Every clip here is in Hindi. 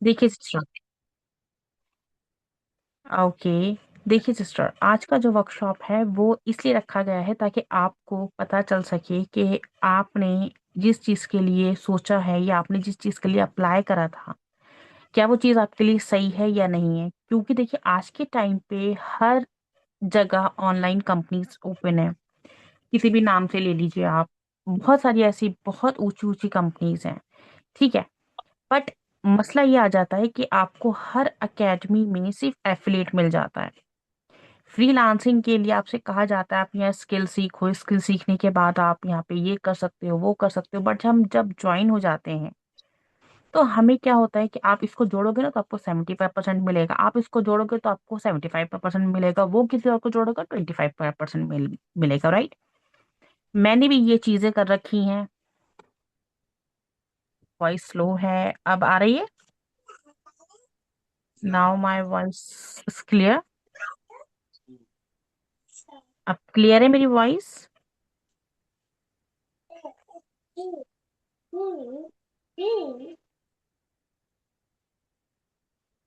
देखिए सिस्टर। ओके। देखिए सिस्टर, आज का जो वर्कशॉप है वो इसलिए रखा गया है ताकि आपको पता चल सके कि आपने जिस चीज़ के लिए सोचा है या आपने जिस चीज़ के लिए अप्लाई करा था, क्या वो चीज़ आपके लिए सही है या नहीं है। क्योंकि देखिए आज के टाइम पे हर जगह ऑनलाइन कंपनीज ओपन है। किसी भी नाम से ले लीजिए आप, बहुत सारी ऐसी बहुत ऊंची ऊंची कंपनीज हैं। ठीक है। बट मसला ये आ जाता है कि आपको हर एकेडमी में सिर्फ एफिलिएट मिल जाता है। फ्रीलांसिंग के लिए आपसे कहा जाता है आप यहाँ स्किल सीखो, स्किल सीखने के बाद आप यहाँ पे ये कर सकते हो वो कर सकते हो। बट हम जब ज्वाइन हो जाते हैं तो हमें क्या होता है कि आप इसको जोड़ोगे ना तो आपको 75% मिलेगा, आप इसको जोड़ोगे तो आपको 75% मिलेगा, वो किसी और को जोड़ोगा 25% मिलेगा, राइट। मैंने भी ये चीजें कर रखी हैं। वॉइस स्लो है, अब आ रही है। Now my voice is clear. अब क्लियर है मेरी वॉइस।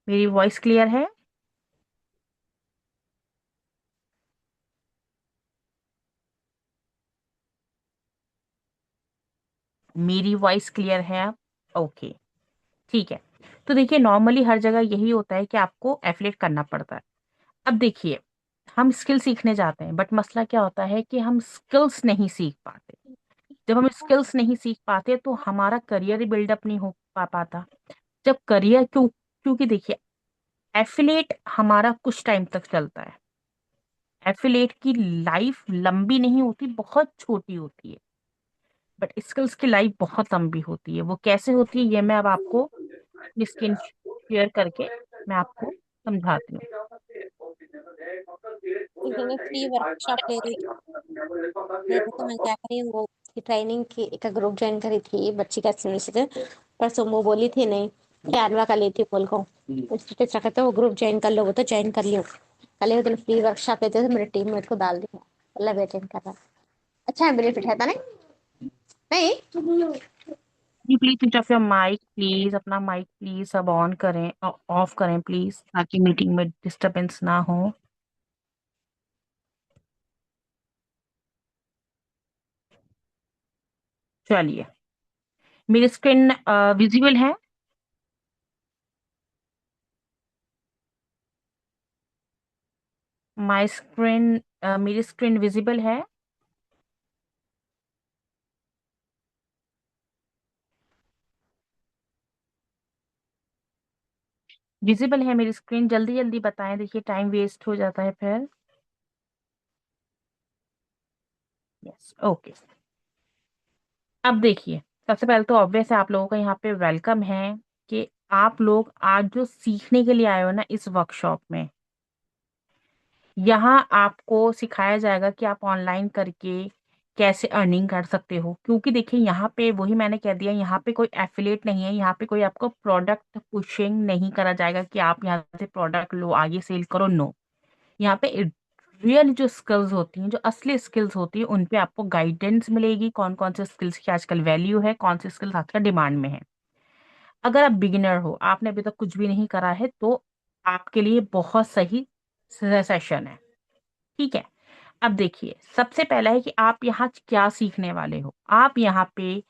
मेरी वॉइस क्लियर है। मेरी वॉइस क्लियर है अब। ओके। ठीक है। तो देखिए नॉर्मली हर जगह यही होता है कि आपको एफिलेट करना पड़ता है। अब देखिए, हम स्किल सीखने जाते हैं बट मसला क्या होता है कि हम स्किल्स नहीं सीख पाते। जब हम स्किल्स नहीं सीख पाते तो हमारा करियर बिल्डअप नहीं हो पाता। जब करियर क्योंकि देखिए एफिलेट हमारा कुछ टाइम तक चलता है। एफिलेट की लाइफ लंबी नहीं होती, बहुत छोटी होती है। बट स्किल्स की लाइफ बहुत लंबी होती है। वो कैसे होती है ये मैं अब आपको स्क्रीन शेयर करके मैं आपको समझाती हूँ। देखिए मैं फ्री वर्कशॉप ले रही तो मैं क्या करी वो उसकी ट्रेनिंग की एक ग्रुप ज्वाइन करी थी बच्ची का से। परसों वो बोली थी नहीं कैनवा का लेती बोल को स्टेटस रखा था वो ग्रुप ज्वाइन कर लो, वो तो ज्वाइन कर लियो। कल एक दिन फ्री वर्कशॉप लेते थे मेरे टीममेट को डाल दिया, मतलब अटेंड कर रहा। अच्छा है, बेनिफिट है था नहीं नहीं। जी please switch off your mic please, अपना माइक प्लीज सब ऑन करें, ऑफ करें प्लीज, ताकि मीटिंग में डिस्टरबेंस ना हो। चलिए, मेरी स्क्रीन विजिबल है। माय स्क्रीन, मेरी स्क्रीन विजिबल है। विजिबल है मेरी स्क्रीन, जल्दी जल्दी बताएं, देखिए टाइम वेस्ट हो जाता है फिर। Yes, okay. अब देखिए, सबसे पहले तो ऑब्वियस है आप लोगों का यहाँ पे वेलकम है कि आप लोग आज जो सीखने के लिए आए हो ना इस वर्कशॉप में, यहाँ आपको सिखाया जाएगा कि आप ऑनलाइन करके कैसे अर्निंग कर सकते हो। क्योंकि देखिए यहाँ पे वही मैंने कह दिया, यहाँ पे कोई एफिलिएट नहीं है, यहाँ पे कोई आपको प्रोडक्ट पुशिंग नहीं करा जाएगा कि आप यहाँ से प्रोडक्ट लो आगे सेल करो, नो। यहाँ पे रियल जो स्किल्स होती हैं, जो असली स्किल्स होती है, उन पे आपको गाइडेंस मिलेगी, कौन कौन से स्किल्स की आजकल वैल्यू है, कौन से स्किल्स आजकल डिमांड में है। अगर आप बिगिनर हो, आपने अभी तक कुछ भी नहीं करा है, तो आपके लिए बहुत सही सेशन है। ठीक है। अब देखिए, सबसे पहला है कि आप यहाँ क्या सीखने वाले हो। आप यहाँ पे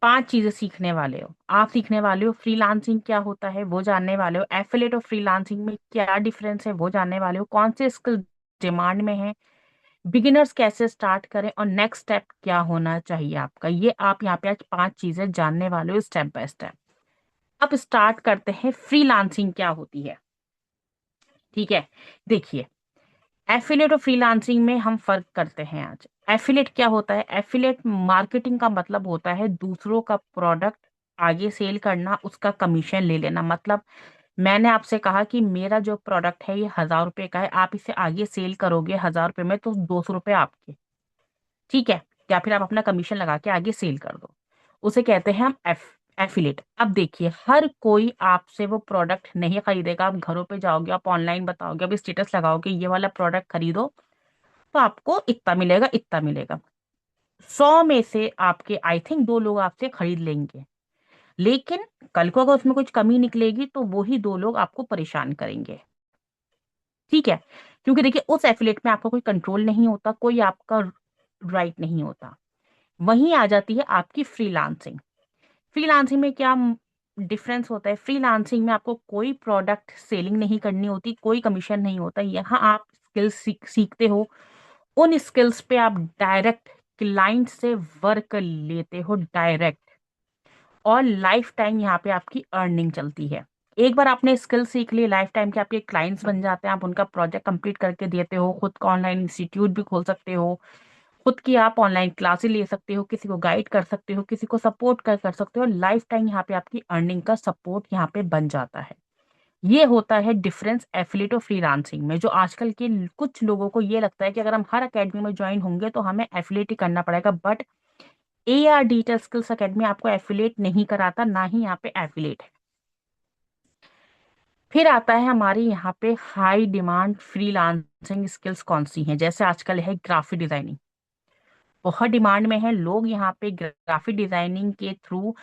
5 चीजें सीखने वाले हो। आप सीखने वाले हो फ्रीलांसिंग क्या होता है वो जानने वाले हो, एफिलेट और फ्रीलांसिंग में क्या डिफरेंस है वो जानने वाले हो, कौन से स्किल डिमांड में है, बिगिनर्स कैसे स्टार्ट करें और नेक्स्ट स्टेप क्या होना चाहिए आपका, ये आप यहाँ पे आज 5 चीजें जानने वाले हो स्टेप बाय स्टेप। अब स्टार्ट करते हैं फ्रीलांसिंग क्या होती है। ठीक है। देखिए, एफिलेट और फ्रीलांसिंग में हम फर्क करते हैं आज। एफिलेट क्या होता है? एफिलेट मार्केटिंग का मतलब होता है दूसरों का प्रोडक्ट आगे सेल करना, उसका कमीशन ले लेना। मतलब मैंने आपसे कहा कि मेरा जो प्रोडक्ट है ये 1000 रुपए का है, आप इसे आगे सेल करोगे 1000 रुपए में तो 200 रुपए आपके। ठीक है। या फिर आप अपना कमीशन लगा के आगे सेल कर दो, उसे कहते हैं हम एफिलेट। अब देखिए, हर कोई आपसे वो प्रोडक्ट नहीं खरीदेगा। आप घरों पे जाओगे, आप ऑनलाइन बताओगे, आप स्टेटस लगाओगे ये वाला प्रोडक्ट खरीदो तो आपको इतना मिलेगा इतना मिलेगा। 100 में से आपके आई थिंक 2 लोग आपसे खरीद लेंगे। लेकिन कल को अगर उसमें कुछ कमी निकलेगी तो वही दो लोग आपको परेशान करेंगे। ठीक है, क्योंकि देखिए उस एफिलेट में आपका कोई कंट्रोल नहीं होता, कोई आपका राइट नहीं होता। वहीं आ जाती है आपकी फ्रीलांसिंग। फ्रीलांसिंग में क्या डिफरेंस होता है? फ्रीलांसिंग में आपको कोई प्रोडक्ट सेलिंग नहीं करनी होती, कोई कमीशन नहीं होता। यहाँ आप स्किल्स सीखते हो, उन स्किल्स पे आप डायरेक्ट क्लाइंट से वर्क लेते हो डायरेक्ट, और लाइफ टाइम यहाँ पे आपकी अर्निंग चलती है। एक बार आपने स्किल सीख ली, लाइफ टाइम के आपके क्लाइंट्स बन जाते हैं, आप उनका प्रोजेक्ट कंप्लीट करके देते हो, खुद का ऑनलाइन इंस्टीट्यूट भी खोल सकते हो, खुद की आप ऑनलाइन क्लासेस ले सकते हो, किसी को गाइड कर सकते हो, किसी को सपोर्ट कर सकते हो। लाइफ टाइम यहाँ पे आपकी अर्निंग का सपोर्ट यहाँ पे बन जाता है। ये होता है डिफरेंस एफिलिएट और फ्रीलांसिंग में। जो आजकल के कुछ लोगों को ये लगता है कि अगर हम हर अकेडमी में ज्वाइन होंगे तो हमें एफिलिएट ही करना पड़ेगा, but AR digital skills academy आपको एफिलिएट नहीं कराता, ना ही यहाँ पे एफिलिएट है। फिर आता है हमारे यहाँ पे हाई डिमांड फ्रीलांसिंग स्किल्स कौन सी हैं? जैसे आजकल है ग्राफिक डिजाइनिंग, बहुत डिमांड में है। लोग यहाँ पे ग्राफिक डिजाइनिंग के थ्रू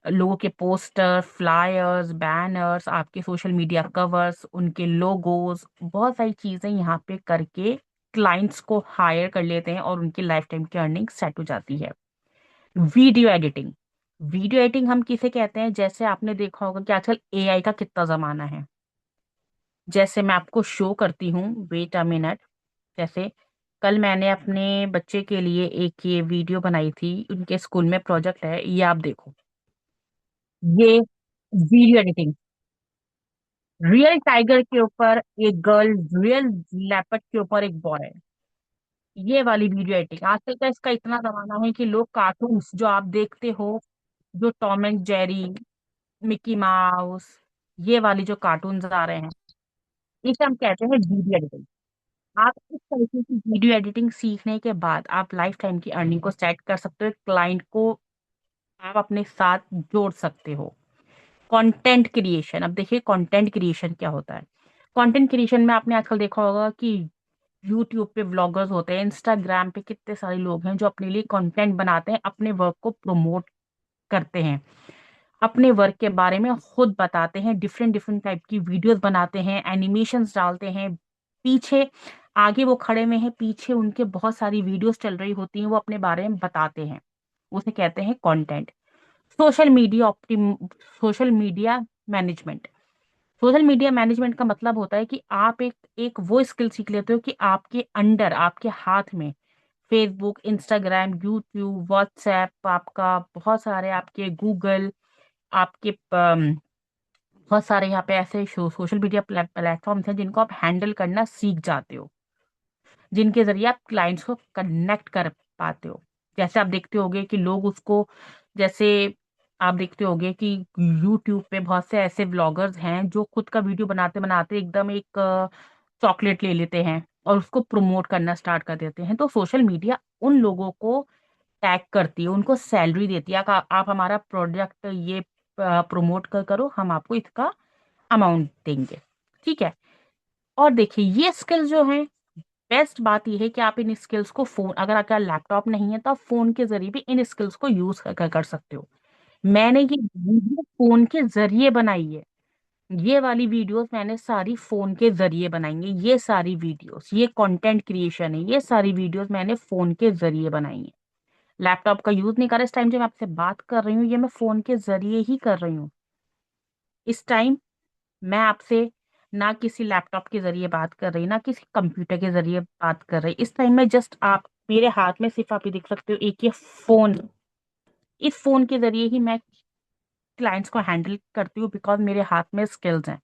लोगों के पोस्टर, फ्लायर्स, बैनर्स, आपके सोशल मीडिया कवर्स, उनके लोगोज, बहुत सारी चीजें यहाँ पे करके क्लाइंट्स को हायर कर लेते हैं और उनकी लाइफ टाइम की अर्निंग सेट हो जाती है। वीडियो एडिटिंग, वीडियो एडिटिंग हम किसे कहते हैं? जैसे आपने देखा होगा कि आजकल AI का कितना जमाना है। जैसे मैं आपको शो करती हूँ, वेट अ मिनट। जैसे कल मैंने अपने बच्चे के लिए एक ये वीडियो बनाई थी, उनके स्कूल में प्रोजेक्ट है, ये आप देखो। ये वीडियो एडिटिंग, रियल टाइगर के ऊपर एक गर्ल, रियल लेपर्ड के ऊपर एक बॉय, ये वाली वीडियो एडिटिंग। आजकल का इसका इतना जमाना है कि लोग कार्टून्स जो आप देखते हो, जो Tom and Jerry, Mickey mouse, ये वाली जो कार्टून्स आ रहे हैं, इसे हम कहते हैं वीडियो एडिटिंग। आप इस तरीके की वीडियो एडिटिंग सीखने के बाद आप लाइफ टाइम की अर्निंग को सेट कर सकते हो, क्लाइंट को आप अपने साथ जोड़ सकते हो। कंटेंट क्रिएशन, अब देखिए कंटेंट क्रिएशन क्या होता है। कंटेंट क्रिएशन में आपने आजकल देखा होगा कि यूट्यूब पे व्लॉगर्स होते हैं, इंस्टाग्राम पे कितने सारे लोग हैं जो अपने लिए कंटेंट बनाते हैं, अपने वर्क को प्रमोट करते हैं, अपने वर्क के बारे में खुद बताते हैं, डिफरेंट डिफरेंट टाइप की वीडियोस बनाते हैं, एनिमेशंस डालते हैं। पीछे आगे वो खड़े में है, पीछे उनके बहुत सारी वीडियोस चल रही होती हैं, वो अपने बारे में बताते हैं। उसे कहते हैं content. Social media ऑप्टिम social media management, social media management का मतलब होता है कि आप एक एक वो स्किल सीख लेते हो कि आपके अंडर, आपके हाथ में फेसबुक, इंस्टाग्राम, यूट्यूब, व्हाट्सएप, आपका बहुत सारे आपके गूगल, आपके बहुत सारे यहाँ पे ऐसे सोशल मीडिया प्लेटफॉर्म्स हैं जिनको आप हैंडल करना सीख जाते हो, जिनके जरिए आप क्लाइंट्स को कनेक्ट कर पाते हो। जैसे आप देखते होगे कि लोग उसको, जैसे आप देखते होगे कि यूट्यूब पे बहुत से ऐसे ब्लॉगर्स हैं जो खुद का वीडियो बनाते बनाते एकदम एक चॉकलेट ले लेते हैं और उसको प्रमोट करना स्टार्ट कर देते हैं। तो सोशल मीडिया उन लोगों को टैग करती है, उनको सैलरी देती है, आप हमारा प्रोडक्ट ये प्रमोट करो, हम आपको इसका अमाउंट देंगे। ठीक है। और देखिए ये स्किल जो है, बेस्ट बात यह है कि आप इन स्किल्स को फोन, अगर आपका लैपटॉप नहीं है तो आप फोन के जरिए भी इन स्किल्स को यूज कर सकते हो। मैंने ये वीडियो फोन के जरिए बनाई है, ये वाली वीडियोस मैंने सारी फोन के जरिए बनाई है। ये सारी वीडियोस, ये कंटेंट क्रिएशन है, ये सारी वीडियोस मैंने फोन के जरिए बनाई है। लैपटॉप का यूज नहीं कर रहा इस टाइम, जब मैं आपसे बात कर रही हूँ ये मैं फोन के जरिए ही कर रही हूँ। इस टाइम मैं आपसे ना किसी लैपटॉप के जरिए बात कर रही, ना किसी कंप्यूटर के जरिए बात कर रही। इस टाइम में जस्ट आप मेरे हाथ में सिर्फ आप ये देख सकते हो एक ये फोन, इस फोन के जरिए ही मैं क्लाइंट्स को हैंडल करती हूँ, बिकॉज मेरे हाथ में स्किल्स हैं।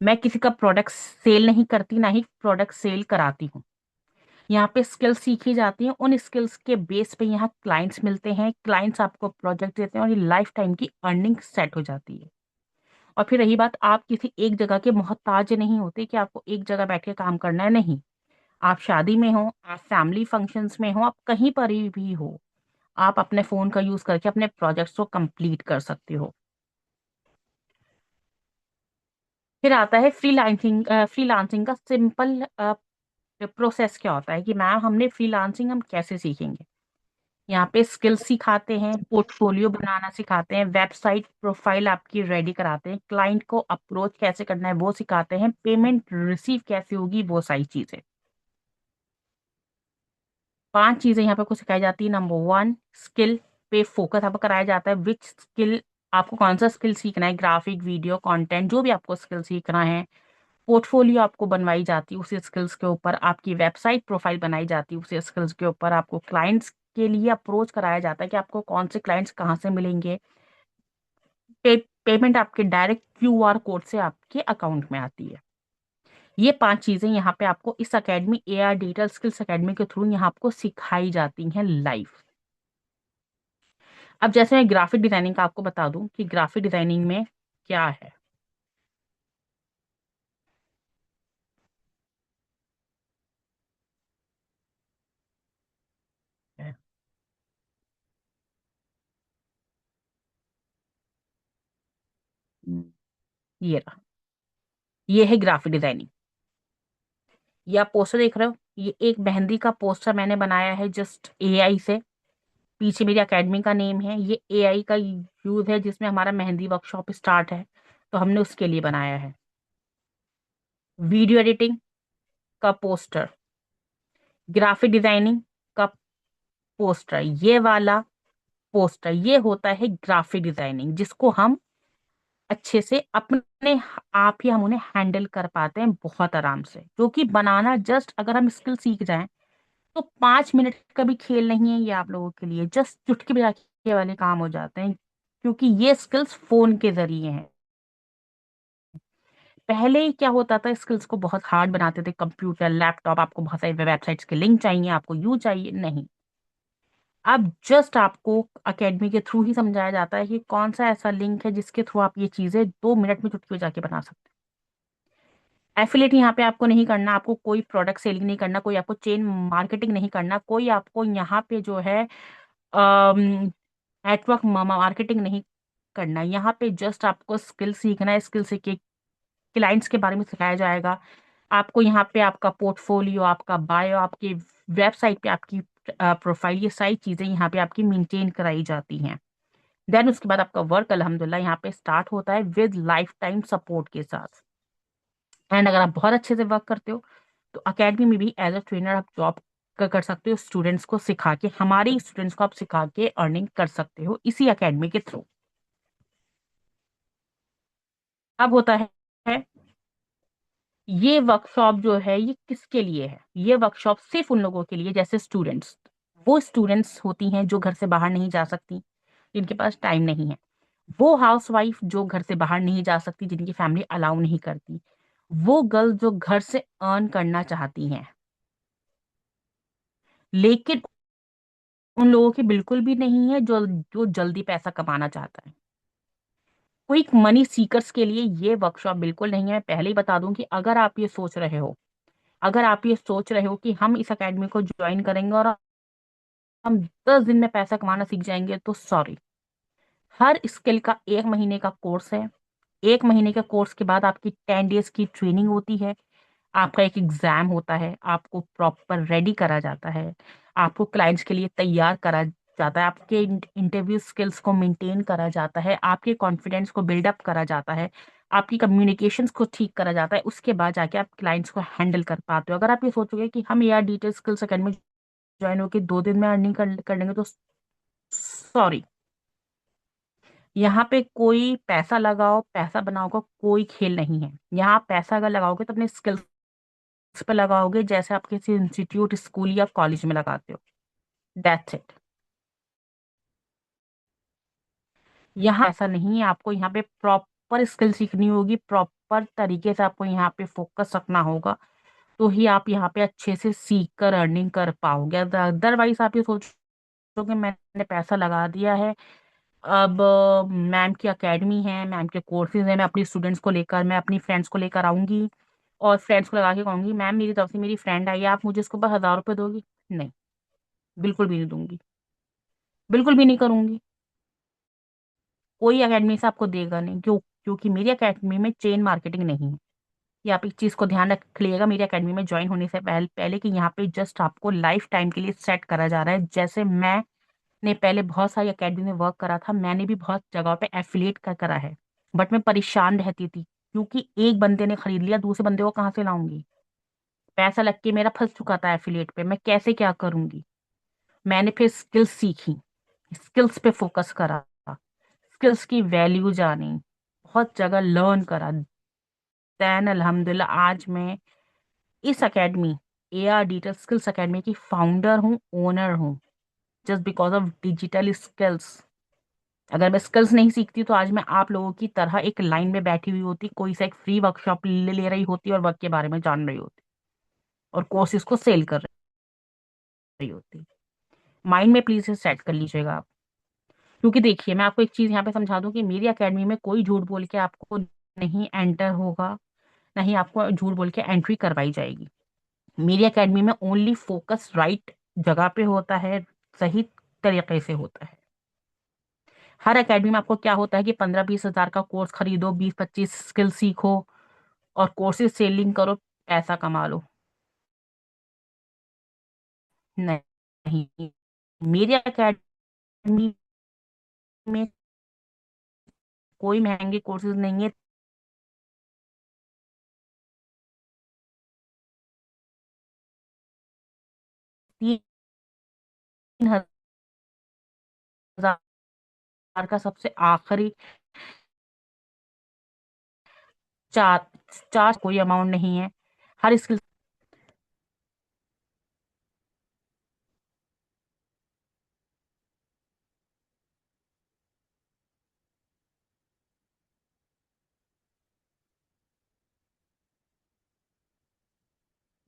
मैं किसी का प्रोडक्ट सेल नहीं करती, ना ही प्रोडक्ट सेल कराती हूँ। यहाँ पे स्किल्स सीखी जाती हैं, उन स्किल्स के बेस पे यहाँ क्लाइंट्स मिलते हैं, क्लाइंट्स आपको प्रोजेक्ट देते हैं और ये लाइफ टाइम की अर्निंग सेट हो जाती है। और फिर रही बात, आप किसी एक जगह के मोहताज नहीं होते कि आपको एक जगह बैठ के काम करना है, नहीं। आप शादी में हो, आप फैमिली फंक्शंस में हो, आप कहीं पर भी हो, आप अपने फोन का यूज करके अपने प्रोजेक्ट्स को कंप्लीट कर सकते हो। फिर आता है फ्रीलांसिंग। फ्रीलांसिंग का सिंपल प्रोसेस क्या होता है कि मैम हमने फ्रीलांसिंग हम कैसे सीखेंगे? यहाँ पे स्किल सिखाते हैं, पोर्टफोलियो बनाना सिखाते हैं, वेबसाइट प्रोफाइल आपकी रेडी कराते हैं, क्लाइंट को अप्रोच कैसे करना है वो सिखाते हैं, पेमेंट रिसीव कैसे होगी वो सारी चीजें। 5 चीजें यहाँ पे आपको सिखाई जाती है। नंबर 1, स्किल पे फोकस आपको कराया जाता है। विच स्किल, आपको कौन सा स्किल सीखना है, ग्राफिक, वीडियो, कंटेंट, जो भी आपको स्किल सीखना है। पोर्टफोलियो आपको बनवाई जाती है उसी स्किल्स के ऊपर, आपकी वेबसाइट प्रोफाइल बनाई जाती है उसी स्किल्स के ऊपर, आपको क्लाइंट्स के लिए अप्रोच कराया जाता है कि आपको कौन से क्लाइंट्स कहाँ से मिलेंगे। पेमेंट आपके डायरेक्ट क्यूआर कोड से आपके अकाउंट में आती है। ये 5 चीजें यहाँ पे आपको इस academy, AR digital skills academy के थ्रू यहाँ आपको सिखाई जाती हैं लाइव। अब जैसे मैं ग्राफिक डिजाइनिंग का आपको बता दूं कि ग्राफिक डिजाइनिंग में क्या है। ये रहा, ये है ग्राफिक डिजाइनिंग। ये आप पोस्टर देख रहे हो, ये एक मेहंदी का पोस्टर मैंने बनाया है जस्ट एआई से। पीछे मेरी एकेडमी का नेम है, ये एआई का यूज है जिसमें हमारा मेहंदी वर्कशॉप स्टार्ट है, तो हमने उसके लिए बनाया है। वीडियो एडिटिंग का पोस्टर, ग्राफिक डिजाइनिंग का पोस्टर, ये वाला पोस्टर, ये होता है ग्राफिक डिजाइनिंग, जिसको हम अच्छे से अपने आप ही हम उन्हें हैंडल कर पाते हैं बहुत आराम से। जो कि बनाना जस्ट, अगर हम स्किल सीख जाएं तो 5 मिनट का भी खेल नहीं है ये आप लोगों के लिए, जस्ट चुटकी बजा के वाले काम हो जाते हैं, क्योंकि ये स्किल्स फोन के जरिए हैं। पहले क्या होता था, स्किल्स को बहुत हार्ड बनाते थे, कंप्यूटर, लैपटॉप, आपको बहुत सारी वेबसाइट्स के लिंक चाहिए, आपको यू चाहिए, नहीं। अब जस्ट आपको अकेडमी के थ्रू ही समझाया जाता है कि कौन सा ऐसा लिंक है जिसके थ्रू आप ये चीजें 2 मिनट में चुटकी बजा के बना सकते हैं। एफिलेट यहाँ पे आपको नहीं करना, आपको कोई प्रोडक्ट सेलिंग नहीं करना, कोई आपको चेन मार्केटिंग नहीं करना, कोई आपको यहाँ पे जो है नेटवर्क मार्केटिंग नहीं करना। यहाँ पे जस्ट आपको स्किल सीखना है, स्किल सीख के क्लाइंट्स के बारे में सिखाया जाएगा। आपको यहाँ पे आपका पोर्टफोलियो, आपका बायो, आपकी वेबसाइट पे आपकी प्रोफाइल, ये सारी चीजें यहाँ पे आपकी मेंटेन कराई जाती हैं। देन उसके बाद आपका वर्क अल्हम्दुलिल्लाह यहाँ पे स्टार्ट होता है विद लाइफ टाइम सपोर्ट के साथ। एंड अगर आप बहुत अच्छे से वर्क करते हो तो अकेडमी में भी एज अ ट्रेनर आप जॉब कर सकते हो, स्टूडेंट्स को सिखा के, हमारे स्टूडेंट्स को आप सिखा के अर्निंग कर सकते हो इसी अकेडमी के थ्रू। अब होता है ये वर्कशॉप जो है ये किसके लिए है, ये वर्कशॉप सिर्फ उन लोगों के लिए जैसे स्टूडेंट्स, वो स्टूडेंट्स होती हैं जो घर से बाहर नहीं जा सकती, जिनके पास टाइम नहीं है, वो हाउसवाइफ जो घर से बाहर नहीं जा सकती, जिनकी फैमिली अलाउ नहीं करती, वो गर्ल जो घर से अर्न करना चाहती हैं, लेकिन उन लोगों की बिल्कुल भी नहीं है जो जो जल्दी पैसा कमाना चाहता है। क्विक मनी सीकर्स के लिए ये वर्कशॉप बिल्कुल नहीं है। मैं पहले ही बता दूं कि अगर आप ये सोच रहे हो, अगर आप ये सोच रहे हो कि हम इस एकेडमी को ज्वाइन करेंगे और हम 10 दिन में पैसा कमाना सीख जाएंगे, तो सॉरी। हर स्किल का 1 महीने का कोर्स है। 1 महीने के कोर्स के बाद आपकी 10 डेज की ट्रेनिंग होती है, आपका एक एग्जाम होता है, आपको प्रॉपर रेडी करा जाता है, आपको क्लाइंट्स के लिए तैयार करा जाता है, आपके इंटरव्यू स्किल्स को मेंटेन करा जाता है, आपके कॉन्फिडेंस को बिल्डअप करा जाता है, आपकी कम्युनिकेशंस को ठीक करा जाता है। उसके बाद जाके आप क्लाइंट्स को हैंडल कर पाते हो। अगर आप ये सोचोगे कि हम यार डिटेल स्किल्स अकेडमी ज्वाइन होकर 2 दिन में अर्निंग कर लेंगे, तो सॉरी। यहाँ पे कोई पैसा लगाओ पैसा बनाओ का कोई खेल नहीं है। यहाँ आप पैसा अगर लगाओगे तो अपने स्किल्स पे लगाओगे, जैसे आप किसी इंस्टीट्यूट, स्कूल या कॉलेज में लगाते हो। That's it. यहाँ ऐसा नहीं है, आपको यहाँ पे प्रॉपर स्किल सीखनी होगी, प्रॉपर तरीके से आपको यहाँ पे फोकस रखना होगा, तो ही आप यहाँ पे अच्छे से सीख कर अर्निंग कर पाओगे। अदरवाइज आप ये सोचोगे मैंने पैसा लगा दिया है, अब मैम की एकेडमी है, मैम के कोर्सेज है, मैं अपनी स्टूडेंट्स को लेकर, मैं अपनी फ्रेंड्स को लेकर आऊंगी और फ्रेंड्स को लगा के कहूंगी मैम मेरी तरफ से मेरी फ्रेंड आई है, आप मुझे इसके ऊपर 1000 रुपये दोगी? नहीं, बिल्कुल भी नहीं दूंगी, बिल्कुल भी नहीं करूंगी। कोई एकेडमी से आपको देगा नहीं, क्योंकि मेरी एकेडमी में चेन मार्केटिंग नहीं है। ये आप इस चीज को ध्यान रख लिएगा मेरी एकेडमी में ज्वाइन होने से पहले पहले कि यहाँ पे जस्ट आपको लाइफ टाइम के लिए सेट करा जा रहा है। जैसे मैं ने पहले बहुत सारी अकेडमी में वर्क करा था, मैंने भी बहुत जगह पे एफिलिएट का करा है, बट मैं परेशान रहती थी क्योंकि एक बंदे ने खरीद लिया, दूसरे बंदे को कहाँ से लाऊंगी। पैसा लग के मेरा फंस चुका था एफिलिएट पे, मैं कैसे क्या करूंगी। मैंने फिर स्किल्स सीखी, स्किल्स पे फोकस करा, स्किल्स की वैल्यू जानी, बहुत जगह लर्न करा। देन अल्हम्दुलिल्लाह आज मैं इस academy, AR digital skills academy की फाउंडर हूँ, ओनर हूँ, just because of digital skills. अगर मैं स्किल्स नहीं सीखती तो आज मैं आप लोगों की तरह एक लाइन में बैठी हुई होती, कोई सा एक फ्री वर्कशॉप ले रही होती और वर्क के बारे में जान रही होती और कोर्सेज को सेल कर रही होती। माइंड में प्लीज से सेट कर लीजिएगा आप। क्योंकि देखिए मैं आपको एक चीज यहाँ पे समझा दूं कि मेरी एकेडमी में कोई झूठ बोल के आपको नहीं एंटर होगा, नहीं आपको झूठ बोल के एंट्री करवाई जाएगी। मेरी एकेडमी में ओनली फोकस राइट जगह पे होता है, सही तरीके से होता है। हर एकेडमी में आपको क्या होता है कि 15-20 हज़ार का कोर्स खरीदो, 20-25 स्किल सीखो और कोर्सेज सेलिंग करो, पैसा कमा लो। नहीं, मेरी एकेडमी में कोई महंगे कोर्सेज नहीं है। 3 हज़ार का सबसे आखिरी, चार चार कोई अमाउंट नहीं है। हर स्किल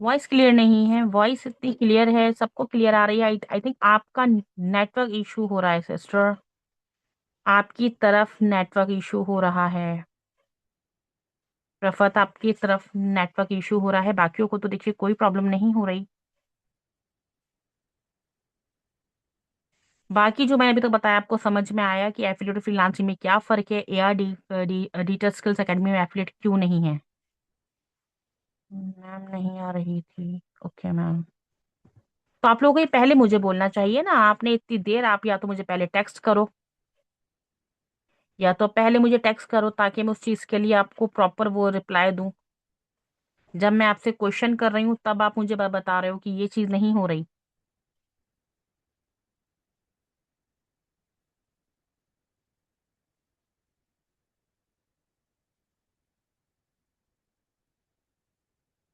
वॉइस क्लियर नहीं है, वॉइस इतनी क्लियर है, सबको क्लियर आ रही है। आई थिंक आपका नेटवर्क इशू हो रहा है सिस्टर, आपकी तरफ नेटवर्क इशू हो रहा है। रफत आपकी तरफ नेटवर्क इशू हो रहा है, बाकियों को तो देखिए कोई प्रॉब्लम नहीं हो रही। बाकी जो मैंने अभी तक बताया आपको समझ में आया कि एफिलिएट और फ्रीलांसिंग में क्या फर्क है, AR डिजिटल स्किल्स एकेडमी में एफिलिएट क्यों नहीं है। मैम नहीं आ रही थी, ओके मैम। तो आप लोगों को ये पहले मुझे बोलना चाहिए ना, आपने इतनी देर, आप या तो मुझे पहले टेक्स्ट करो, या तो पहले मुझे टेक्स्ट करो ताकि मैं उस चीज के लिए आपको प्रॉपर वो रिप्लाई दूं। जब मैं आपसे क्वेश्चन कर रही हूँ तब आप मुझे बता रहे हो कि ये चीज नहीं हो रही।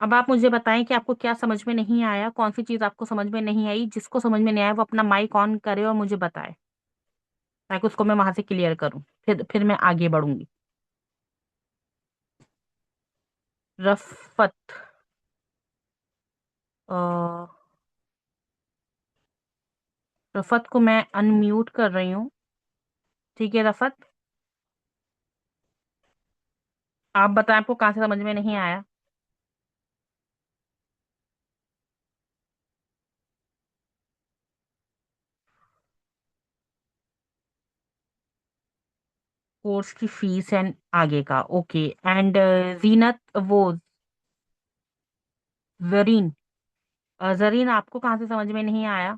अब आप मुझे बताएं कि आपको क्या समझ में नहीं आया, कौन सी चीज आपको समझ में नहीं आई। जिसको समझ में नहीं आया वो अपना माइक ऑन करे और मुझे बताए, ताकि उसको मैं वहां से क्लियर करूं, फिर मैं आगे बढ़ूंगी। रफत, अ, रफत को मैं अनम्यूट कर रही हूँ। ठीक है रफत, आप बताएं आपको कहाँ से समझ में नहीं आया। कोर्स की फीस एंड आगे का, ओके। एंड जीनत, वो जरीन, जरीन आपको कहाँ से समझ में नहीं आया।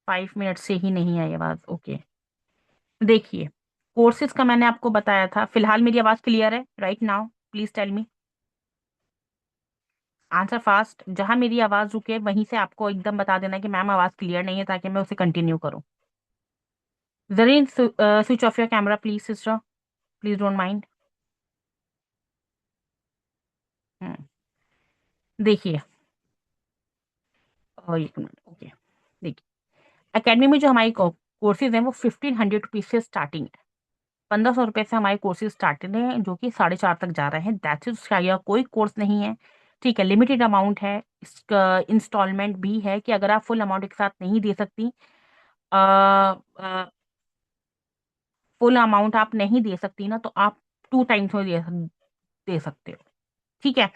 5 मिनट से ही नहीं आई आवाज, ओके। देखिए कोर्सेज का मैंने आपको बताया था। फिलहाल मेरी आवाज क्लियर है right now, please tell me, answer fast. जहां मेरी आवाज रुके वहीं से आपको एकदम बता देना कि मैम आवाज क्लियर नहीं है, ताकि मैं उसे कंटिन्यू करूं। Zareen switch off your camera please sister, please don't mind. देखिए, एक मिनट, ओके। देखिए एकेडमी में जो हमारी कोर्सेज हैं वो 1500 रुपीज से स्टार्टिंग है। 1500 रुपये से हमारे कोर्सेज स्टार्टेड हैं, जो कि 4.5 तक जा रहे हैं। दैट्स इट, या कोई कोर्स नहीं है। ठीक है, लिमिटेड अमाउंट है, इसका इंस्टॉलमेंट भी है कि अगर आप फुल अमाउंट एक साथ नहीं दे सकती, फुल अमाउंट आप नहीं दे सकती ना, तो आप 2 टाइम्स में दे सकते हो। ठीक है।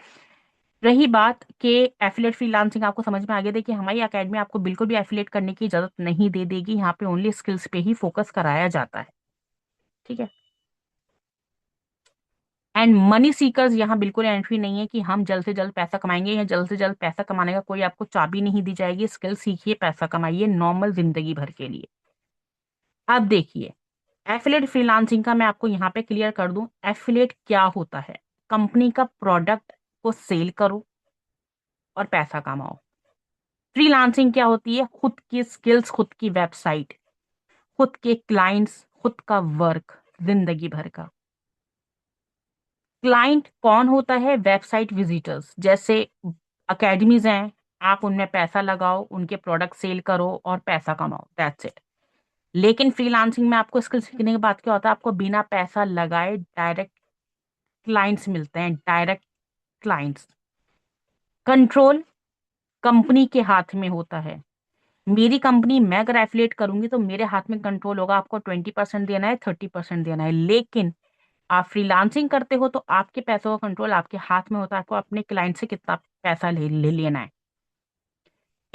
रही बात कि एफिलेट फ्रीलांसिंग आपको समझ में आ गया। देखिए हमारी एकेडमी आपको बिल्कुल भी एफिलेट करने की इजाजत नहीं दे देगी, यहाँ पे ओनली स्किल्स पे ही फोकस कराया जाता है। ठीक है। एंड मनी सीकर्स यहाँ बिल्कुल एंट्री नहीं है कि हम जल्द से जल्द पैसा कमाएंगे, या जल्द से जल्द पैसा कमाने का कोई आपको चाबी नहीं दी जाएगी। स्किल सीखिए, पैसा कमाइए नॉर्मल जिंदगी भर के लिए। अब देखिए, एफिलेट फ्रीलांसिंग का मैं आपको यहाँ पे क्लियर कर दूं, एफिलेट क्या होता है। कंपनी का प्रोडक्ट को सेल करो और पैसा कमाओ। फ्रीलांसिंग क्या होती है, खुद की स्किल्स, खुद की वेबसाइट, खुद के क्लाइंट्स, खुद का वर्क, जिंदगी भर का। क्लाइंट कौन होता है, वेबसाइट विजिटर्स, जैसे अकेडमीज हैं, आप उनमें पैसा लगाओ, उनके प्रोडक्ट सेल करो और पैसा कमाओ, दैट्स इट। लेकिन फ्रीलांसिंग में आपको स्किल सीखने के बाद क्या होता है, आपको बिना पैसा लगाए डायरेक्ट क्लाइंट्स मिलते हैं, डायरेक्ट क्लाइंट्स। कंट्रोल कंपनी के हाथ में होता है। मेरी कंपनी, मैं अगर एफिलिएट करूंगी तो मेरे हाथ में कंट्रोल होगा, आपको 20% देना है, 30% देना है। लेकिन आप फ्रीलांसिंग करते हो तो आपके पैसों का कंट्रोल आपके हाथ में होता है, आपको अपने क्लाइंट से कितना पैसा ले लेना है।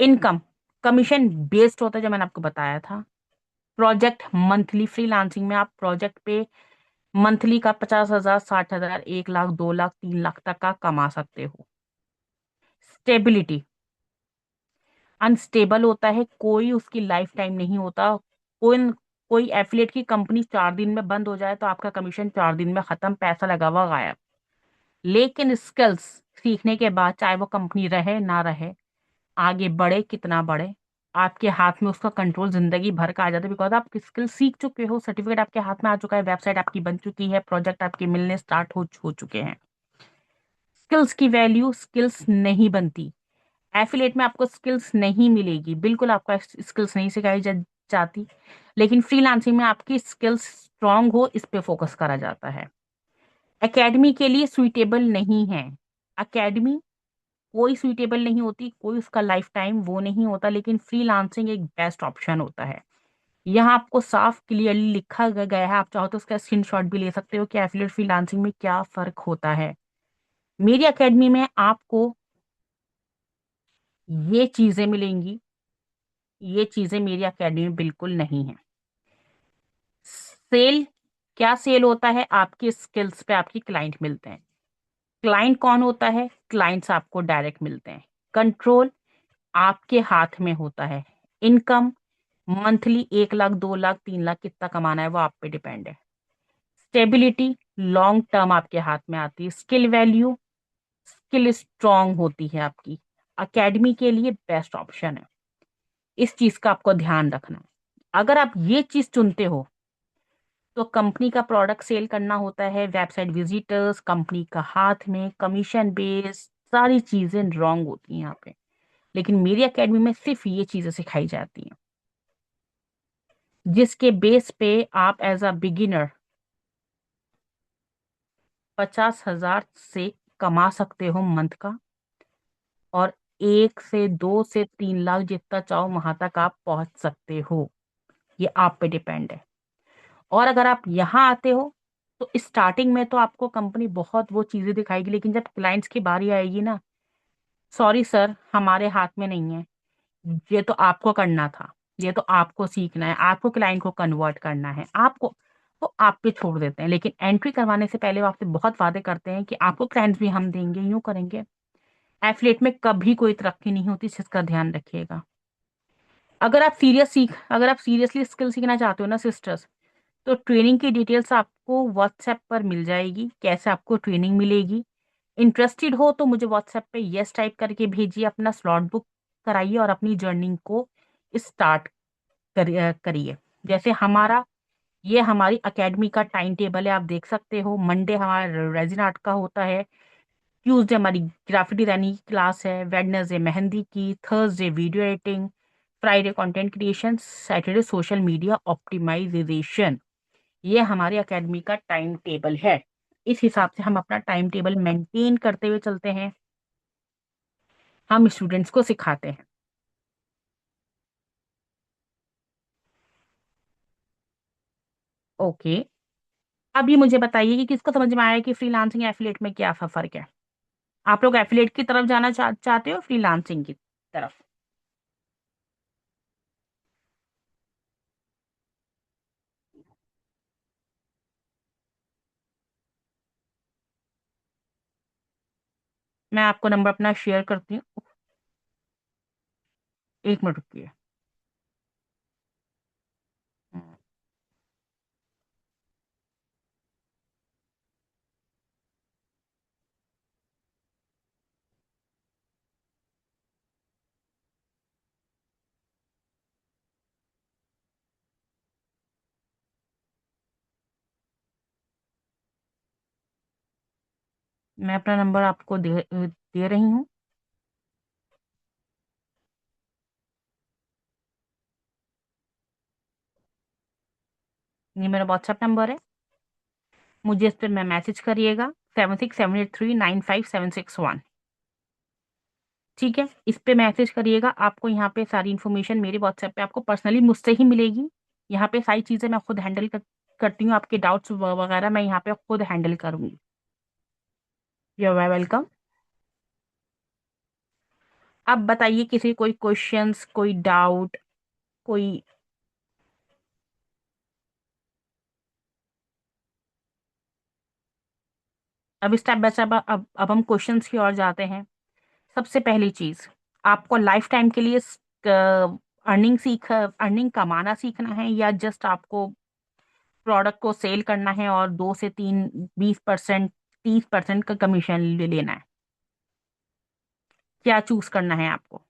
इनकम कमीशन बेस्ड होता है, जो मैंने आपको बताया था। प्रोजेक्ट मंथली, फ्रीलांसिंग में आप प्रोजेक्ट पे मंथली का 50,000, 60,000, 1 लाख, 2 लाख, 3 लाख तक का कमा सकते हो। स्टेबिलिटी, अनस्टेबल होता है, कोई उसकी लाइफ टाइम नहीं होता। कोई कोई एफिलिएट की कंपनी 4 दिन में बंद हो जाए तो आपका कमीशन 4 दिन में खत्म, पैसा लगा हुआ गायब। लेकिन स्किल्स सीखने के बाद, चाहे वो कंपनी रहे ना रहे, आगे बढ़े कितना बढ़े, आपके हाथ में उसका कंट्रोल जिंदगी भर का आ जाता है। बिकॉज आप स्किल सीख चुके हो, सर्टिफिकेट आपके हाथ में आ चुका है, वेबसाइट आपकी बन चुकी है, प्रोजेक्ट आपके मिलने स्टार्ट हो चुके हैं। स्किल्स की वैल्यू स्किल्स नहीं बनती। एफिलेट में आपको स्किल्स नहीं मिलेगी, बिल्कुल आपका स्किल्स नहीं सिखाई जाती। लेकिन फ्रीलांसिंग में आपकी स्किल्स स्ट्रांग हो, इस पे फोकस करा जाता है। एकेडमी के लिए सुइटेबल नहीं है। एकेडमी कोई सुइटेबल नहीं होती, कोई उसका लाइफ टाइम वो नहीं होता, लेकिन फ्रीलांसिंग एक बेस्ट ऑप्शन होता है। यहाँ आपको साफ क्लियरली लिखा गया है, आप चाहो तो उसका स्क्रीनशॉट भी ले सकते हो कि एफिलिएट फ्रीलांसिंग में क्या फर्क होता है। मेरी एकेडमी में आपको ये चीजें मिलेंगी, ये चीजें मेरी एकेडमी में बिल्कुल नहीं है। सेल, क्या सेल होता है, आपकी स्किल्स पे आपकी क्लाइंट मिलते हैं। क्लाइंट कौन होता है, क्लाइंट्स आपको डायरेक्ट मिलते हैं। कंट्रोल आपके हाथ में होता है। इनकम मंथली 1 लाख, 2 लाख, 3 लाख कितना कमाना है वो आप पे डिपेंड है। स्टेबिलिटी लॉन्ग टर्म आपके हाथ में आती है। स्किल वैल्यू, स्किल स्ट्रांग होती है आपकी। अकेडमी के लिए बेस्ट ऑप्शन है, इस चीज का आपको ध्यान रखना है। अगर आप ये चीज चुनते हो तो कंपनी का प्रोडक्ट सेल करना होता है, वेबसाइट विजिटर्स, कंपनी का हाथ में, कमीशन बेस, सारी चीजें रॉन्ग होती हैं यहाँ पे। लेकिन मेरी एकेडमी में सिर्फ ये चीजें सिखाई जाती हैं, जिसके बेस पे आप एज अ बिगिनर 50,000 से कमा सकते हो मंथ का, और 1 से 2 से 3 लाख जितना चाहो वहां तक आप पहुंच सकते हो। ये आप पे डिपेंड है। और अगर आप यहाँ आते हो तो स्टार्टिंग में तो आपको कंपनी बहुत वो चीजें दिखाएगी, लेकिन जब क्लाइंट्स की बारी आएगी ना, सॉरी सर, हमारे हाथ में नहीं है, ये तो आपको करना था, ये तो आपको सीखना है, आपको क्लाइंट को कन्वर्ट करना है, आपको, तो आप पे छोड़ देते हैं। लेकिन एंट्री करवाने से पहले वो आपसे बहुत वादे करते हैं कि आपको क्लाइंट्स भी हम देंगे, यूं करेंगे। एफिलिएट में कभी कोई तरक्की नहीं होती, जिसका ध्यान रखिएगा। अगर आप सीरियसली स्किल सीखना चाहते हो ना सिस्टर्स, तो ट्रेनिंग की डिटेल्स आपको व्हाट्सएप पर मिल जाएगी, कैसे आपको ट्रेनिंग मिलेगी। इंटरेस्टेड हो तो मुझे व्हाट्सएप पे यस टाइप करके भेजिए, अपना स्लॉट बुक कराइए और अपनी जर्नी को स्टार्ट करिए। जैसे ये हमारी एकेडमी का टाइम टेबल है, आप देख सकते हो। मंडे हमारा रेजिन आर्ट का होता है, ट्यूसडे हमारी ग्राफिक डिजाइनिंग की क्लास है, वेडनेसडे मेहंदी की, Thursday video editing, Friday content creation, Saturday social media optimisation. ये हमारी एकेडमी का टाइम टेबल है। इस हिसाब से हम अपना टाइम टेबल मेंटेन करते हुए चलते हैं, हम स्टूडेंट्स को सिखाते हैं। ओके, अब ये मुझे बताइए कि किसको समझ में आया कि फ्रीलांसिंग एफिलिएट में क्या फर्क है। आप लोग एफिलिएट की तरफ जाना चाहते हो, फ्रीलांसिंग की तरफ। मैं आपको नंबर अपना शेयर करती हूँ, 1 मिनट रुकिए। हम्म, मैं अपना नंबर आपको दे रही हूँ। ये मेरा व्हाट्सएप नंबर है, मुझे इस पर मैं मैसेज करिएगा, 7678395761। ठीक है, इस पे मैसेज करिएगा, आपको यहाँ पे सारी इन्फॉर्मेशन मेरे व्हाट्सएप पे आपको पर्सनली मुझसे ही मिलेगी। यहाँ पे सारी चीज़ें मैं खुद हैंडल करती हूँ, आपके डाउट्स वगैरह मैं यहाँ पे खुद हैंडल करूँगी। You are welcome. अब बताइए, किसी कोई क्वेश्चंस, कोई डाउट, कोई। अब स्टेप बाय स्टेप अब हम क्वेश्चंस की ओर जाते हैं। सबसे पहली चीज, आपको लाइफ टाइम के लिए अर्निंग कमाना सीखना है, या जस्ट आपको प्रोडक्ट को सेल करना है और 2 से 3, 20%, 30% का कमीशन लेना है? क्या चूज करना है आपको?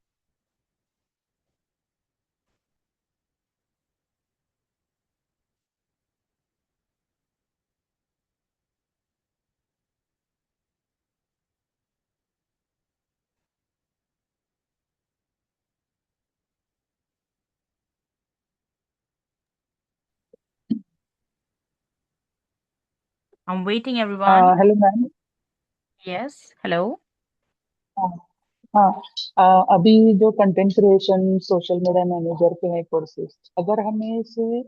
I am waiting everyone. Hello ma'am. Yes, hello. हाँ हाँ। अभी जो content creation social media manager के हैं कोर्सेज, अगर हमें से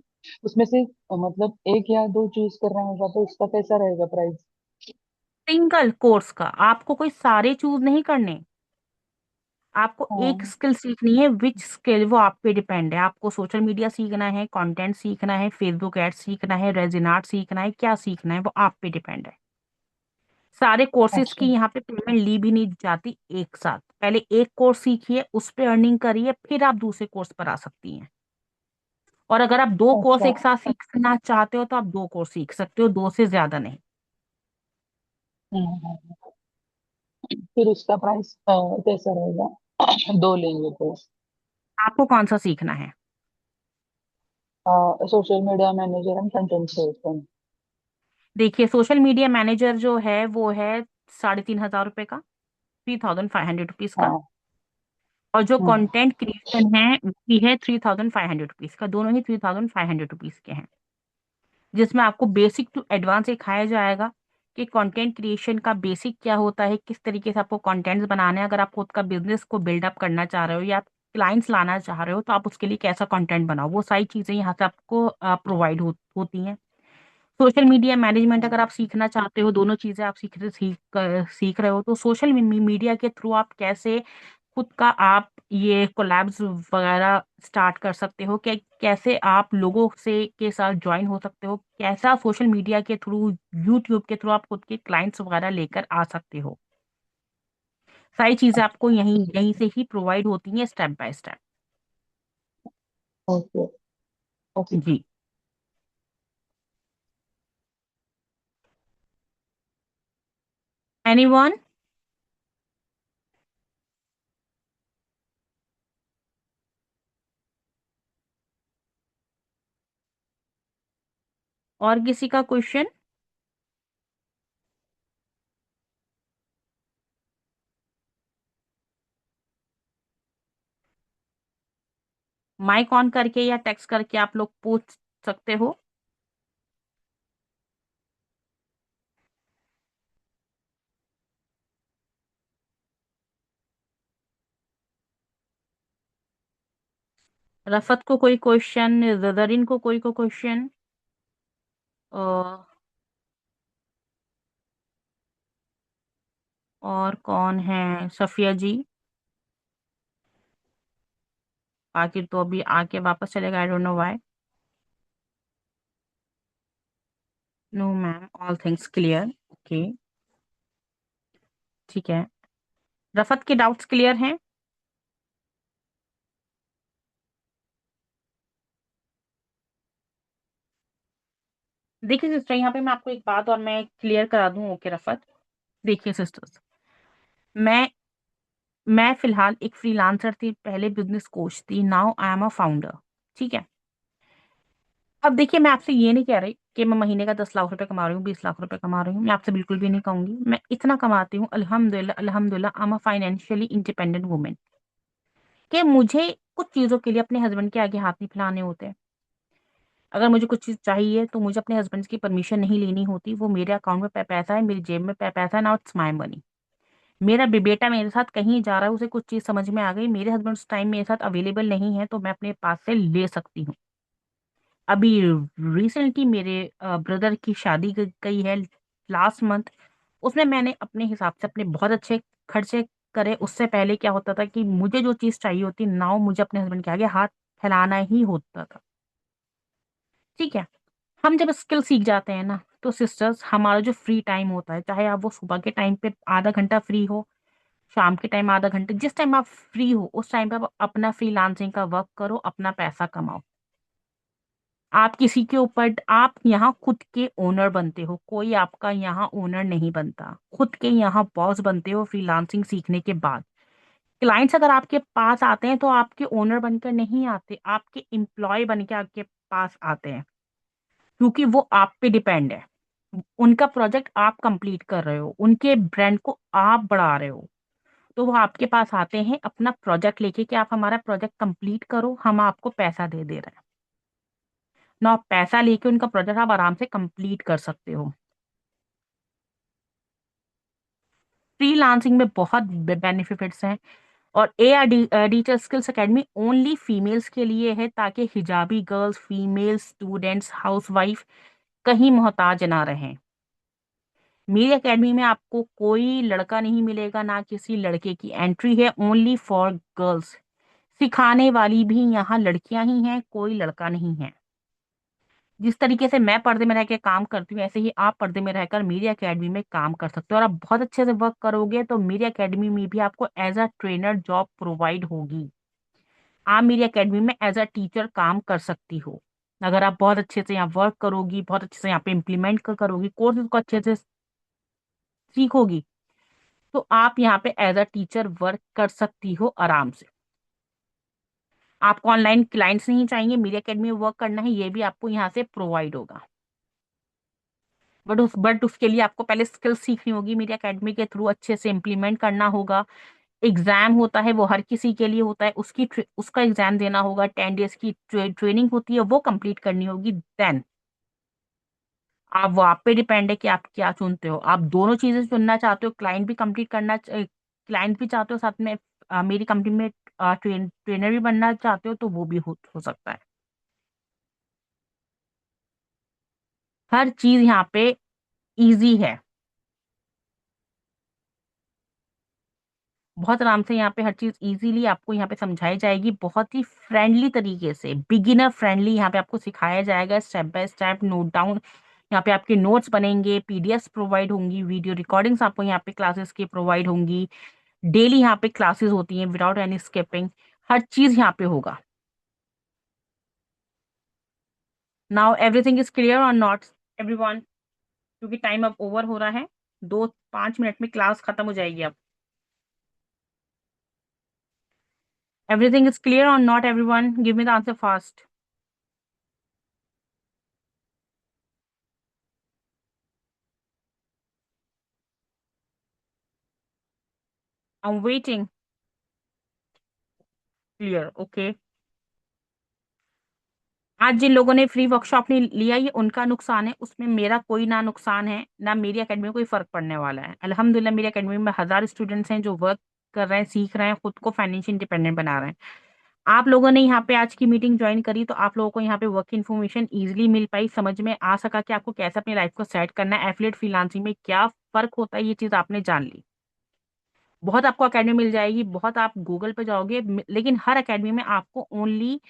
उसमें से मतलब एक या दो चूज करना होगा तो उसका कैसा रहेगा प्राइस? सिंगल कोर्स का आपको कोई सारे चूज नहीं करने। आपको एक हाँ। स्किल सीखनी है, विच स्किल वो आप पे डिपेंड है। आपको सोशल मीडिया सीखना है, कंटेंट सीखना है, फेसबुक एड सीखना है, रेजिनार्ट सीखना है, क्या सीखना है वो आप पे डिपेंड है। सारे कोर्सेज की अच्छा। यहाँ पे पेमेंट ली भी नहीं जाती एक साथ। पहले एक कोर्स सीखिए, उस पे अर्निंग करिए, फिर आप दूसरे कोर्स पर आ सकती हैं। और अगर आप दो कोर्स अच्छा। एक साथ सीखना चाहते हो तो आप 2 कोर्स सीख सकते हो, 2 से ज्यादा नहीं। हम्म। फिर उसका प्राइस कैसा रहेगा दो लेंगे तो? आपको कौन सा सीखना है? Social media manager and content creation. देखिए, सोशल मीडिया मैनेजर जो है वो है 3500 रुपये का, 3500 रुपीज का। हाँ। और जो हम्म। कंटेंट क्रिएशन है वो है 3500 रुपीज का। दोनों ही 3500 रुपीज के हैं, जिसमें आपको बेसिक टू एडवांस सिखाया जाएगा कि कंटेंट क्रिएशन का बेसिक क्या होता है, किस तरीके से आपको कंटेंट्स बनाने हैं। अगर आप खुद का बिजनेस को बिल्डअप करना चाह रहे हो या आप क्लाइंट्स लाना चाह रहे हो तो आप उसके लिए कैसा कंटेंट बनाओ, वो सारी चीजें यहाँ से आपको प्रोवाइड होती हैं। सोशल मीडिया मैनेजमेंट अगर आप सीखना चाहते हो, दोनों चीजें आप सीख रहे हो, तो सोशल मीडिया के थ्रू आप कैसे खुद का आप ये कोलैब्स वगैरह स्टार्ट कर सकते हो, कैसे आप लोगों से के साथ ज्वाइन हो सकते हो, कैसा सोशल मीडिया के थ्रू, यूट्यूब के थ्रू आप खुद के क्लाइंट्स वगैरह लेकर आ सकते हो। सारी चीजें आपको यहीं यहीं से ही प्रोवाइड होती हैं, step by step. Okay. Okay. जी। एनीवन? और किसी का क्वेश्चन? माइक ऑन करके या टेक्स्ट करके आप लोग पूछ सकते हो। रफत को कोई क्वेश्चन, जदरीन को कोई को क्वेश्चन, और कौन है, सफिया जी? बाकी तो अभी आके वापस चलेगा, I don't know why. No ma'am, all things clear. Okay, ठीक है। रफत के डाउट्स क्लियर हैं? देखिए सिस्टर, यहाँ पे मैं आपको एक बात और मैं क्लियर करा दूं। ओके रफत, देखिए सिस्टर्स, मैं मैं फिलहाल एक फ्रीलांसर थी, पहले बिजनेस कोच थी, now I am a founder. ठीक है। अब देखिए, मैं आपसे ये नहीं कह रही कि मैं महीने का 10 लाख रुपए कमा रही हूँ, 20 लाख रुपए कमा रही हूँ। मैं आपसे बिल्कुल भी नहीं कहूंगी। मैं इतना कमाती हूँ अल्हम्दुलिल्लाह, अल्हम्दुलिल्लाह, I am a financially independent women, कि मुझे कुछ चीजों के लिए अपने हस्बैंड के आगे हाथ नहीं फैलाने होते। अगर मुझे कुछ चीज चाहिए तो मुझे अपने हस्बैंड की परमिशन नहीं लेनी होती। वो मेरे अकाउंट में पैसा है, मेरी जेब में पैसा है, नाउ इट्स माई मनी। मेरा बेटा मेरे साथ कहीं जा रहा है, उसे कुछ चीज समझ में आ गई, मेरे हस्बैंड उस टाइम मेरे साथ अवेलेबल नहीं है, तो मैं अपने पास से ले सकती हूँ। अभी रिसेंटली मेरे ब्रदर की शादी गई है लास्ट मंथ। उसमें मैंने अपने हिसाब से अपने बहुत अच्छे खर्चे करे। उससे पहले क्या होता था कि मुझे जो चीज चाहिए होती, नाउ मुझे अपने हस्बैंड के आगे हाथ फैलाना ही होता था। ठीक है। हम जब स्किल सीख जाते हैं ना, तो सिस्टर्स, हमारा जो फ्री टाइम होता है, चाहे आप वो सुबह के टाइम पे आधा घंटा फ्री हो, शाम के टाइम आधा घंटे, जिस टाइम आप फ्री हो उस टाइम पे आप अपना फ्रीलांसिंग का वर्क करो, अपना पैसा कमाओ। आप किसी के ऊपर, आप यहाँ खुद के ओनर बनते हो, कोई आपका यहाँ ओनर नहीं बनता। खुद के यहाँ बॉस बनते हो फ्रीलांसिंग सीखने के बाद। क्लाइंट्स अगर आपके पास आते हैं तो आपके ओनर बनकर नहीं आते, आपके एम्प्लॉय बन के आपके पास आते हैं, क्योंकि वो आप पे डिपेंड है। उनका प्रोजेक्ट आप कंप्लीट कर रहे हो, उनके ब्रांड को आप बढ़ा रहे हो, तो वो आपके पास आते हैं अपना प्रोजेक्ट लेके कि आप हमारा प्रोजेक्ट कंप्लीट करो, हम आपको पैसा दे रहे हैं। ना आप पैसा लेके उनका प्रोजेक्ट आप आराम से कंप्लीट कर सकते हो। फ्रीलांसिंग में बहुत बेनिफिट्स हैं। और A R digital skills academy only females के लिए है, ताकि हिजाबी गर्ल्स, फीमेल स्टूडेंट्स, हाउसवाइफ कहीं मोहताज ना रहें। मेरी एकेडमी में आपको कोई लड़का नहीं मिलेगा, ना किसी लड़के की एंट्री है, ओनली फॉर गर्ल्स। सिखाने वाली भी यहाँ लड़कियां ही हैं, कोई लड़का नहीं है। जिस तरीके से मैं पर्दे में रह के काम करती हूँ, ऐसे ही आप पर्दे में रहकर मेरी एकेडमी में काम कर सकते हो। और आप बहुत अच्छे से वर्क करोगे तो मेरी एकेडमी में भी आपको as a trainer job provide होगी। आप मेरी एकेडमी में एज अ टीचर काम कर सकती हो। अगर आप बहुत अच्छे से यहाँ वर्क करोगी, बहुत अच्छे से यहाँ पे इम्प्लीमेंट करोगी, कोर्सेज को अच्छे से सीखोगी, तो आप यहाँ पे एज अ टीचर वर्क कर सकती हो आराम से। आपको ऑनलाइन क्लाइंट्स नहीं चाहिए, मेरी एकेडमी में वर्क करना है, ये भी आपको यहाँ से प्रोवाइड होगा। बट उसके लिए आपको पहले स्किल सीखनी होगी, मेरी एकेडमी के थ्रू अच्छे से इम्प्लीमेंट करना होगा। एग्जाम होता है, वो हर किसी के लिए होता है, उसका एग्जाम देना होगा। 10 डेज की ट्रेनिंग होती है, वो कंप्लीट करनी होगी। देन आप, वो आप पे डिपेंड है कि आप क्या चुनते हो। आप दोनों चीजें चुनना चाहते हो, क्लाइंट भी कंप्लीट करना, क्लाइंट भी चाहते हो साथ में, मेरी कंपनी में ट्रेनर भी बनना चाहते हो, तो वो भी हो सकता है। हर चीज यहाँ पे इजी है। बहुत आराम से यहाँ पे हर चीज इजीली आपको यहाँ पे समझाई जाएगी, बहुत ही फ्रेंडली तरीके से, बिगिनर फ्रेंडली यहाँ पे आपको सिखाया जाएगा, step by step note down. यहाँ पे आपके नोट्स बनेंगे, पीडीएफ प्रोवाइड होंगी, वीडियो रिकॉर्डिंग्स आपको यहाँ पे क्लासेस की प्रोवाइड होंगी। डेली यहाँ पे क्लासेस होती हैं विदाउट एनी स्किपिंग। हर चीज यहाँ पे होगा। नाउ एवरीथिंग इज क्लियर और नॉट एवरीवन? क्योंकि टाइम अब ओवर हो रहा है, 2-5 मिनट में क्लास खत्म हो जाएगी अब। एवरीथिंग इज क्लियर और not everyone? Give me the answer fast. I am waiting. Clear, okay. आज जिन लोगों ने फ्री वर्कशॉप नहीं लिया, ये उनका नुकसान है, उसमें मेरा कोई ना नुकसान है, ना मेरी एकेडमी में कोई फर्क पड़ने वाला है। अल्हम्दुलिल्लाह, मेरी एकेडमी में 1000 स्टूडेंट्स हैं जो वर्क कर रहे हैं, सीख रहे हैं, खुद को फाइनेंशियल इंडिपेंडेंट बना रहे हैं। आप लोगों ने यहाँ पे आज की मीटिंग ज्वाइन करी, तो आप लोगों को यहाँ पे वर्क इन्फॉर्मेशन इजीली मिल पाई, समझ में आ सका कि आपको कैसे अपनी लाइफ को सेट करना है, एफिलिएट फ्रीलांसिंग में क्या फर्क होता है, ये चीज आपने जान ली। बहुत आपको एकेडमी मिल जाएगी, बहुत आप गूगल पे जाओगे, लेकिन हर एकेडमी में आपको ओनली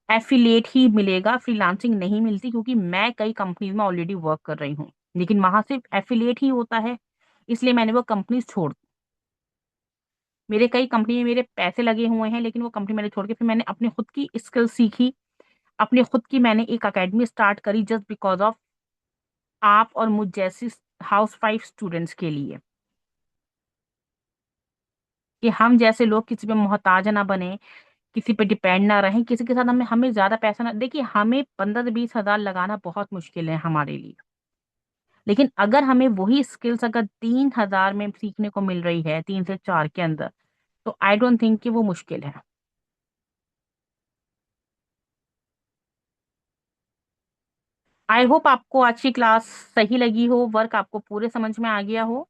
एफिलिएट ही मिलेगा, फ्रीलांसिंग नहीं मिलती, क्योंकि मैं कई कंपनीज में ऑलरेडी वर्क कर रही हूँ, लेकिन वहां सिर्फ एफिलिएट ही होता है, इसलिए मैंने वो कंपनीज छोड़ दी। मेरे कई कंपनी में मेरे पैसे लगे हुए हैं, लेकिन वो कंपनी मैंने छोड़ के फिर मैंने अपनी खुद की स्किल सीखी, अपनी खुद की मैंने एक अकेडमी स्टार्ट करी जस्ट बिकॉज ऑफ आप और मुझ जैसी हाउस वाइफ स्टूडेंट्स के लिए, कि हम जैसे लोग किसी पे मोहताज ना बने, किसी पे डिपेंड ना रहें, किसी के साथ हमें हमें ज्यादा पैसा ना, देखिए हमें 15 से 20 हजार लगाना बहुत मुश्किल है हमारे लिए, लेकिन अगर हमें वही स्किल्स अगर 3 हजार में सीखने को मिल रही है, 3 से 4 के अंदर, तो आई डोंट थिंक कि वो मुश्किल है। आई होप आपको आज की क्लास सही लगी हो, वर्क आपको पूरे समझ में आ गया हो।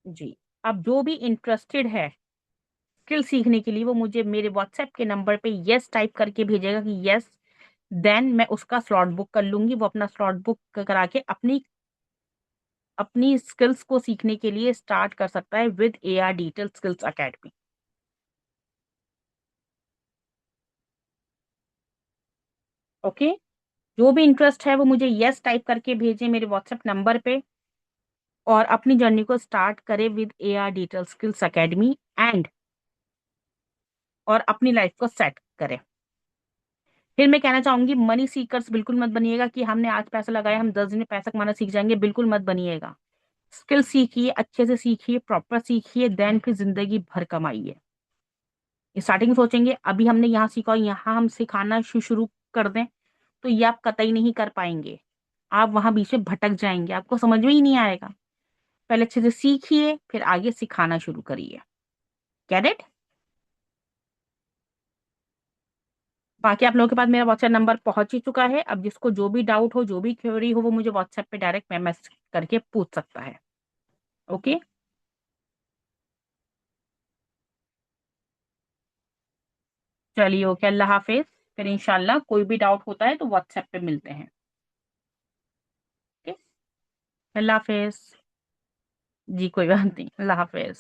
जी, अब जो भी इंटरेस्टेड है स्किल सीखने के लिए, वो मुझे मेरे व्हाट्सएप के नंबर पे यस टाइप करके भेजेगा कि यस, देन मैं उसका स्लॉट बुक कर लूंगी। वो अपना स्लॉट बुक करा के अपनी अपनी स्किल्स को सीखने के लिए स्टार्ट कर सकता है with AR digital skills academy. Okay, जो भी इंटरेस्ट है वो मुझे यस टाइप करके भेजे मेरे व्हाट्सएप नंबर पे, और अपनी जर्नी को स्टार्ट करे with AR digital skills academy and, और अपनी लाइफ को सेट करे। फिर मैं कहना चाहूंगी, मनी सीकर्स बिल्कुल मत बनिएगा कि हमने आज पैसा लगाया हम 10 दिन में पैसा कमाना सीख जाएंगे, बिल्कुल मत बनिएगा। स्किल सीखिए, अच्छे से सीखिए, प्रॉपर सीखिए, देन फिर जिंदगी भर कमाइए। स्टार्टिंग सोचेंगे अभी हमने यहाँ सीखा और यहाँ हम सिखाना शुरू कर दें, तो ये आप कतई नहीं कर पाएंगे। आप वहां बीच में भटक जाएंगे, आपको समझ में ही नहीं आएगा। पहले अच्छे से सीखिए, फिर आगे सिखाना शुरू करिए। Get it? बाकी आप लोगों के पास मेरा व्हाट्सएप नंबर पहुंच ही चुका है। अब जिसको जो भी डाउट हो, जो भी क्वेरी हो, वो मुझे व्हाट्सएप पे डायरेक्ट मैसेज करके पूछ सकता है। ओके, चलिए, ओके, अल्लाह हाफिज। फिर इंशाल्लाह कोई भी डाउट होता है तो व्हाट्सएप पे मिलते हैं। ओके, अल्लाह हाफिज। जी कोई बात नहीं, अल्लाह हाफिज।